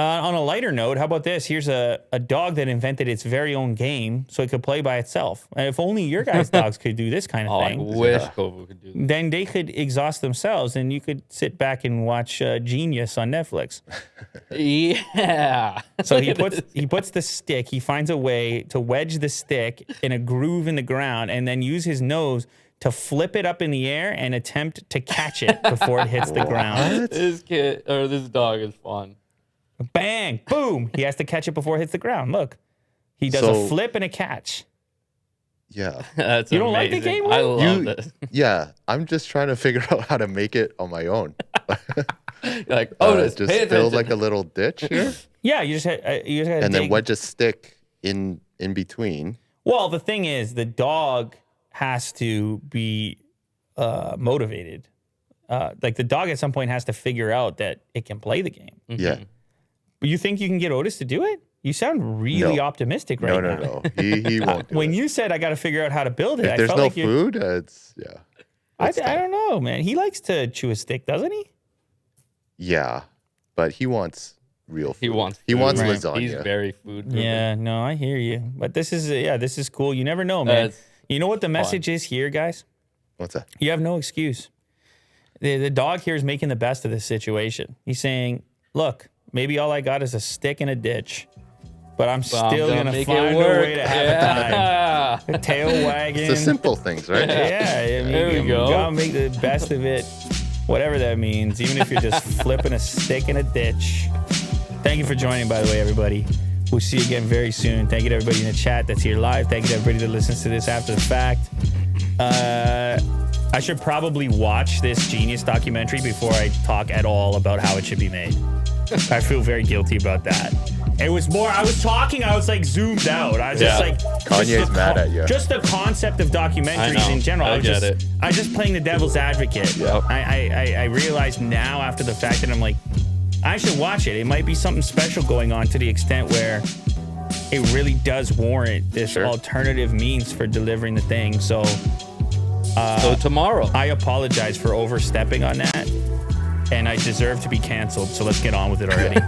On a lighter note, how about this? Here's a dog that invented its very own game so it could play by itself. And if only your guys' dogs could do this kind of thing. I wish Kovu could do that. Then they could exhaust themselves and you could sit back and watch Genius on Netflix. Yeah. So he puts the stick, he finds a way to wedge the stick in a groove in the ground and then use his nose to flip it up in the air and attempt to catch it before it hits the ground. This dog is fun. Bang, boom. He has to catch it before it hits the ground. Look, he does a flip and a catch. Yeah. That's You don't like the amazing. game, Will? I love this. Yeah. I'm just trying to figure out how to make it on my own. You're like, Otis, just pay build attention. like a little ditch here. Yeah, you just had And then wedge a stick in between. Well, the thing is, the dog has to be motivated. Like the dog at some point has to figure out that it can play the game. Yeah. You think you can get Otis to do it? You sound really optimistic right now. No. He won't do When it. you said I got to figure out how to build it, If I there's felt no like food, it's I don't know, man. He likes to chew a stick, doesn't he? Yeah, but he wants real food. He wants Right. lasagna. He's very food driven. Yeah, no, I hear you. But this is cool. You never know, man. You know what the message is here, guys? What's that? You have no excuse. The dog here is making the best of this situation. He's saying, look, maybe all I got is a stick in a ditch, but I'm still going to make find it a work. way to have a time. Tail wagging. It's the simple things, right? Yeah, I mean, There we you go. gotta make the best of it, whatever that means, even if you're just flipping a stick in a ditch. Thank you for joining, by the way, everybody. We'll see you again very soon. Thank you to everybody in the chat that's here live. Thank you to everybody that listens to this after the fact. I should probably watch this Genius documentary before I talk at all about how it should be made. I feel very guilty about that. It was more, I was talking, I was like zoomed out. I was just like, Kanye's mad at you. Just the concept of documentaries in general. I get it. I was just playing the devil's advocate. Yep. I realize now after the fact that I'm like, I should watch it. It might be something special going on to the extent where it really does warrant this alternative means for delivering the thing. So tomorrow. I apologize for overstepping on that, and I deserve to be canceled. So let's get on with it already.